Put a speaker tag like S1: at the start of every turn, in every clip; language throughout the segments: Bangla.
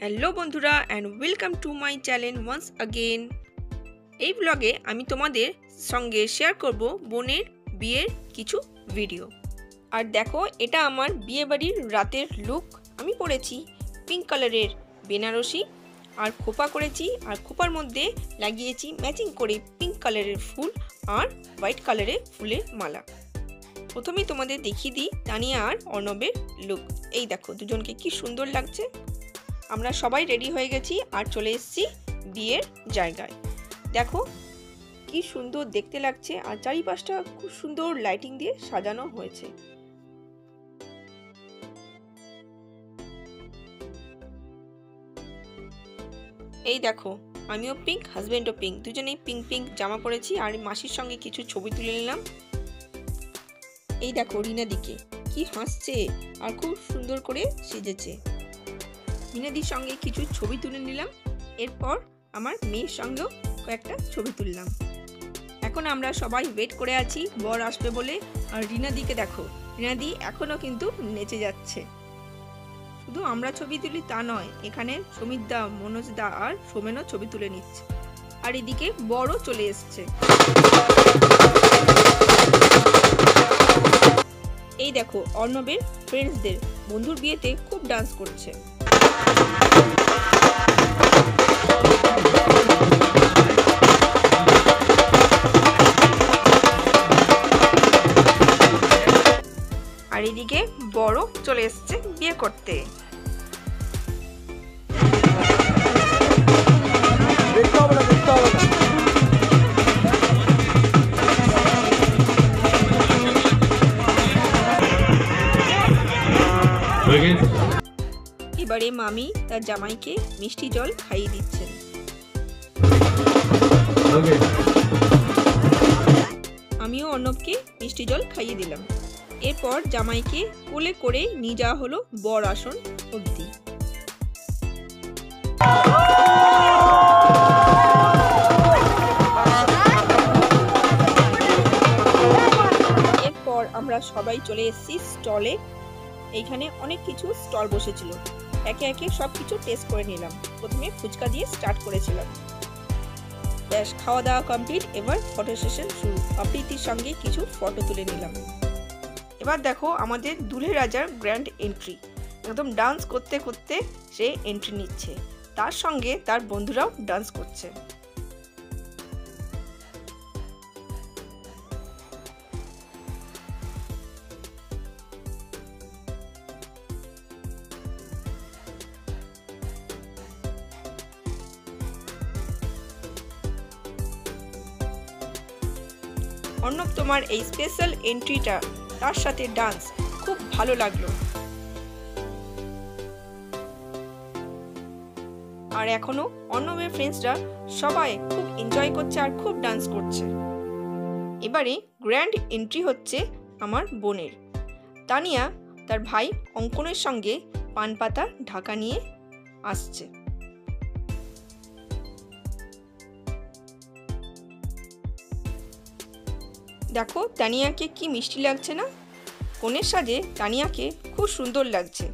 S1: হ্যালো বন্ধুরা and welcome to my channel once again. এই ব্লগে আমি তোমাদের সঙ্গে শেয়ার করব বোনের বিয়ের কিছু ভিডিও। আর দেখো, এটা আমার বিয়ে বাড়ির রাতের লুক। আমি পরেছি পিঙ্ক কালারের বেনারসি আর খোপা করেছি, আর খোপার মধ্যে লাগিয়েছি ম্যাচিং করে পিঙ্ক কালারের ফুল আর হোয়াইট কালারের ফুলের মালা। প্রথমেই তোমাদের দেখিয়ে দিই তানিয়া আর অর্ণবের লুক। এই দেখো দুজনকে কি সুন্দর লাগছে। আমরা সবাই রেডি হয়ে গেছি আর চলে এসেছি বিয়ের জায়গায়। দেখো কি সুন্দর দেখতে লাগছে, আর চারিপাশটা খুব সুন্দর লাইটিং দিয়ে সাজানো হয়েছে। এই দেখো, আমিও পিঙ্ক, হাজবেন্ডও পিঙ্ক, দুজনেই পিঙ্ক পিঙ্ক জামা পরেছি আর মাসির সঙ্গে কিছু ছবি তুলে নিলাম। এই দেখো রিনাদিকে কি হাসছে আর খুব সুন্দর করে সেজেছে। মিনাদির সঙ্গে কিছু ছবি তুলে নিলাম। এরপর আমার মেয়ের সঙ্গেও কয়েকটা ছবি তুললাম। এখন আমরা সবাই ওয়েট করে আছি বর আসবে বলে। আর রিনাদিকে দেখো, রিনাদি এখনো কিন্তু নেচে যাচ্ছে। শুধু আমরা ছবি তুলি তা নয়, এখানে সমিতদা, মনোজদা আর সোমেনও ছবি তুলে নিচ্ছে। আর এদিকে বরও চলে এসছে। এই দেখো অর্ণবের ফ্রেন্ডসদের বন্ধুর বিয়েতে খুব ডান্স করছে। আর এদিকে বড় চলে এসছে বিয়ে করতে। এবারে মামি তার জামাইকে মিষ্টি জল খাইয়ে দিচ্ছেন। আমিও অর্ণবকে মিষ্টি জল খাইয়ে দিলাম। এরপর জামাইকে কোলে করে নিয়ে যাওয়া হলো বর আসন অবধি। এরপর আমরা সবাই চলে এসেছি স্টলে। এইখানে অনেক কিছু স্টল বসেছিল, একে একে সব কিছু টেস্ট করে নিলাম। প্রথমে ফুচকা দিয়ে স্টার্ট করেছিলাম। ব্যাস, খাওয়া দাওয়া কমপ্লিট। এবার ফটো সেশন শুরু। অপ্রীতির সঙ্গে কিছু ফটো তুলে নিলাম। এবার দেখো আমাদের দুলহে রাজার গ্র্যান্ড এন্ট্রি। একদম ডান্স করতে করতে সে এন্ট্রি নিচ্ছে, তার সঙ্গে তার বন্ধুরাও ডান্স করছে। অর্ণব, তোমার এই স্পেশাল এন্ট্রিটা তার সাথে ডান্স খুব ভালো লাগলো। আর এখনো অর্ণবের ফ্রেন্ডসরা সবাই খুব এনজয় করছে আর খুব ডান্স করছে। এবারে গ্র্যান্ড এন্ট্রি হচ্ছে আমার বোনের। তানিয়া তার ভাই অঙ্কনের সঙ্গে পান পাতা ঢাকা নিয়ে আসছে। দেখো তানিয়াকে কি মিষ্টি লাগছে না? কনের সাজে তানিয়াকে খুব সুন্দর লাগছে।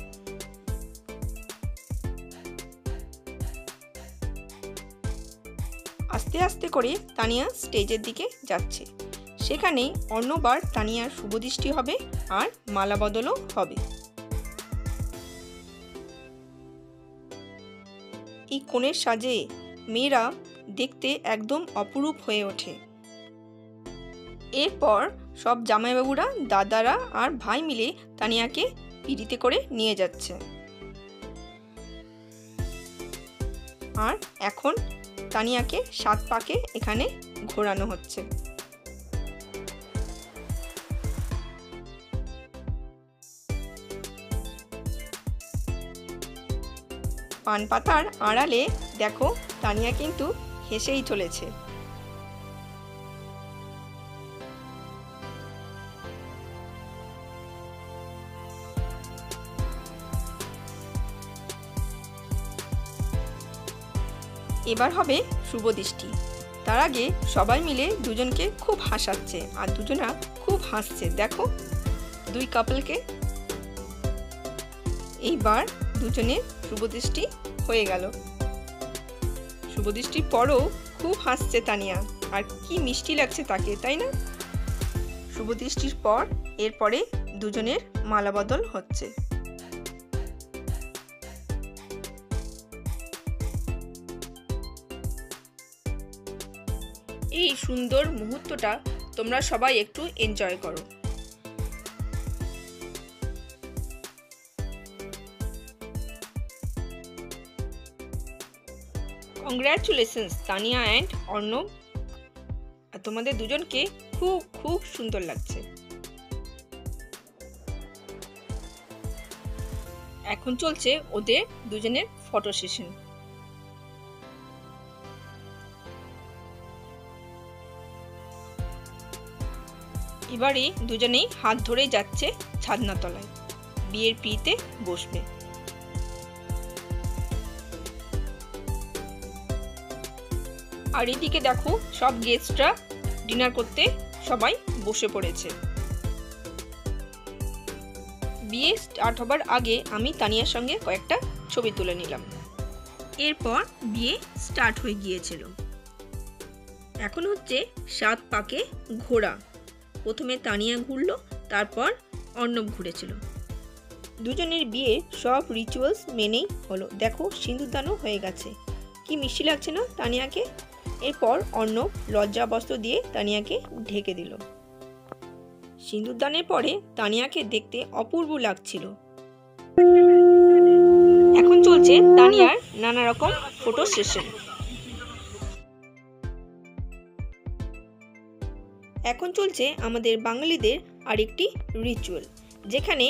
S1: আস্তে আস্তে করে তানিয়া স্টেজের দিকে যাচ্ছে। সেখানে অর্ণব আর তানিয়ার শুভদৃষ্টি হবে আর মালা বদলও হবে। এই কনের সাজে মেয়েরা দেখতে একদম অপরূপ হয়ে ওঠে। এরপর সব জামাইবাবুরা, দাদারা আর ভাই মিলে তানিয়াকে পিড়িতে করে নিয়ে যাচ্ছে। আর এখন তানিয়াকে 7 পাকে এখানে ঘোরানো হচ্ছে। পান পাতার আড়ালে দেখো তানিয়া কিন্তু হেসেই চলেছে। এবার হবে শুভদৃষ্টি। তার আগে সবাই মিলে দুজনকে খুব হাসাচ্ছে, আর দুজনা খুব হাসছে। দেখো দুই কাপলকে। এইবার দুজনের শুভদৃষ্টি হয়ে গেল। শুভদৃষ্টির পরও খুব হাসছে তানিয়া, আর কি মিষ্টি লাগছে তাকে, তাই না? শুভদৃষ্টির পর এরপরে দুজনের মালা বদল হচ্ছে। এই সুন্দর মুহূর্তটা তোমরা সবাই একটু এনজয় করো। কংগ্রাচুলেশনস তানিয়া অ্যান্ড অর্ণব, তোমাদের দুজনকে খুব খুব সুন্দর লাগছে। এখন চলছে ওদের দুজনের ফটো সেশন। এবারে দুজনেই হাত ধরে যাচ্ছে ছাদনাতলায়, বিয়ের পিড়িতে বসবে। আর এদিকে দেখো সব গেস্টরা ডিনার করতে সবাই বসে পড়েছে। বিয়ে স্টার্ট হবার আগে আমি তানিয়ার সঙ্গে কয়েকটা ছবি তুলে নিলাম। এরপর বিয়ে স্টার্ট হয়ে গিয়েছিল। এখন হচ্ছে 7 পাকে ঘোরা। প্রথমে তানিয়া ঘুরলো, তারপর অর্ণব ঘুরেছিল। দুজনের বিয়ে সব রিচুয়ালস মেনেই হলো। দেখো সিঁদুরদানও হয়ে গেছে, কি মিষ্টি লাগছে না তানিয়াকে। এরপর অর্ণব লজ্জা বস্ত্র দিয়ে তানিয়াকে ঢেকে দিল। সিঁদুরদানের পরে তানিয়াকে দেখতে অপূর্ব লাগছিল। এখন চলছে তানিয়ার নানা রকম ফটো সেশন। এখন চলছে আমাদের বাঙালিদের আরেকটি রিচুয়াল, যেখানে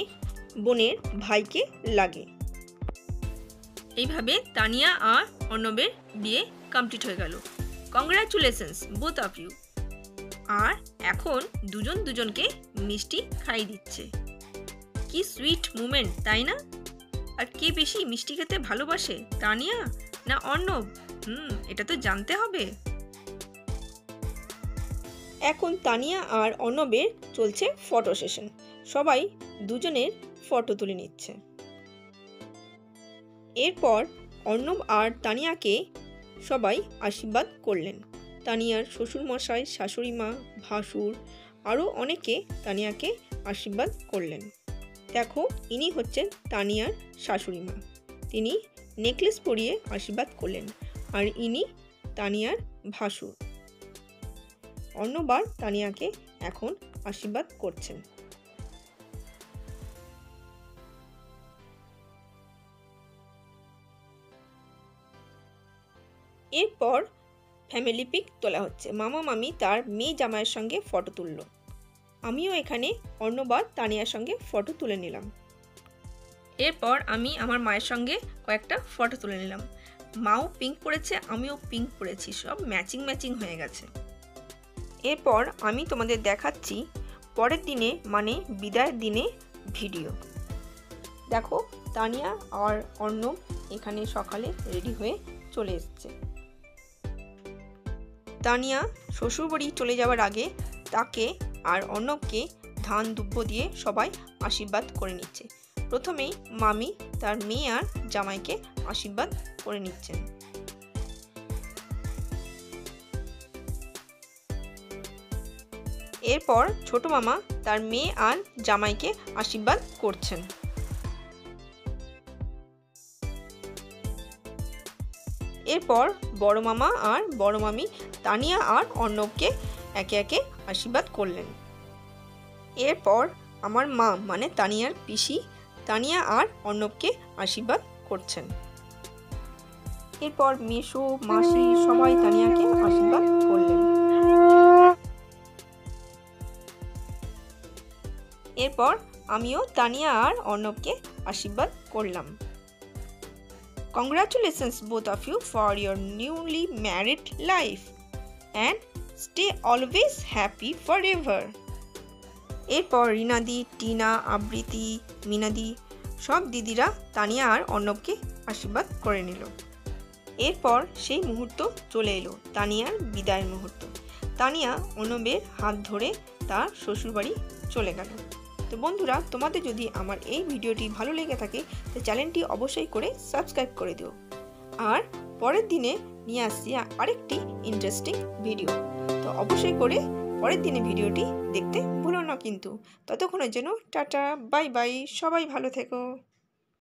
S1: বোনের ভাইকে লাগে। এইভাবে তানিয়া আর অর্ণবের বিয়ে কমপ্লিট হয়ে গেল। Congratulations both of you. আর এখন দুজন দুজনকে মিষ্টি খাইয়ে দিচ্ছে। কি সুইট মোমেন্ট, তাই না? আর কে বেশি মিষ্টি খেতে ভালোবাসে, তানিয়া না অর্ণব? এটা তো জানতে হবে। এখন তানিয়া আর অর্ণবের চলছে ফটো সেশন। সবাই দুজনের ফটো তুলে নিচ্ছে। এরপর অর্ণব আর তানিয়াকে সবাই আশীর্বাদ করলেন। তানিয়ার শ্বশুরমশাই, শাশুড়ি মা, ভাসুর আরও অনেকে তানিয়াকে আশীর্বাদ করলেন। দেখো ইনি হচ্ছেন তানিয়ার শাশুড়ি মা, তিনি নেকলেস পরিয়ে আশীর্বাদ করলেন। আর ইনি তানিয়ার ভাসুর। অর্ণব আর তানিয়াকে এখন আশীর্বাদ করছেন। এরপর ফ্যামিলি পিক তোলা হচ্ছে। মামা মামি তার মেয়ে জামাইয়ের সঙ্গে ফটো তুললো। আমিও এখানে অর্ণব আর তানিয়ার সঙ্গে ফটো তুলে নিলাম। এরপর আমি আমার মায়ের সঙ্গে কয়েকটা ফটো তুলে নিলাম। মাও পিঙ্ক পরেছে, আমিও পিঙ্ক পরেছি, সব ম্যাচিং ম্যাচিং হয়ে গেছে। এরপর আমি তোমাদের দেখাচ্ছি পরের দিনে মানে বিদায়ের দিনে ভিডিও। দেখো তানিয়া আর অর্ণব এখানে সকালে রেডি হয়ে চলে এসেছে। তানিয়া শ্বশুরবাড়ি চলে যাওয়ার আগে তাকে আর অর্ণবকে ধান দুব্য দিয়ে সবাই আশীর্বাদ করে নিচ্ছে। প্রথমেই মামি তার মেয়ে আর জামাইকে আশীর্বাদ করে নিচ্ছেন। এরপর ছোট মামা তার মেয়ে আর জামাইকে আশীর্বাদ করছেন। এরপর বড় মামা আর বড় মামি তানিয়া আর অর্ণবকে একে একে আশীর্বাদ করলেন। এরপর আমার মা মানে তানিয়ার পিসি তানিয়া আর অর্ণবকে আশীর্বাদ করছেন। এরপর মেসো মাসি সবাই তানিয়াকে আশীর্বাদ করলেন। এরপর আমিও তানিয়া আর অর্ণবকে আশীর্বাদ করলাম। Congratulations both of you for your newly married life and stay always happy forever. এরপর রিনাদি, টিনা, আবৃতি, মিনাদি সব দিদিরা তানিয়া আর অর্ণবকে আশীর্বাদ করে নিল। এরপর সেই মুহূর্ত চলে এলো, তানিয়ার বিদায়ের মুহূর্ত। তানিয়া অর্ণবের হাত ধরে তার শ্বশুরবাড়ি চলে গেল। তো বন্ধুরা, তোমাদের যদি আমার এই ভিডিওটি ভালো লেগে থাকে তো চ্যানেলটি অবশ্যই করে সাবস্ক্রাইব করে দিও। আর পরের দিনে নিয়ে আসছি আরেকটি ইন্টারেস্টিং ভিডিও। তো অবশ্যই করে পরের দিনে ভিডিওটি দেখতে ভুলো না কিন্তু। ততক্ষণের জন্য টাটা, বাই বাই, সবাই ভালো থেকো।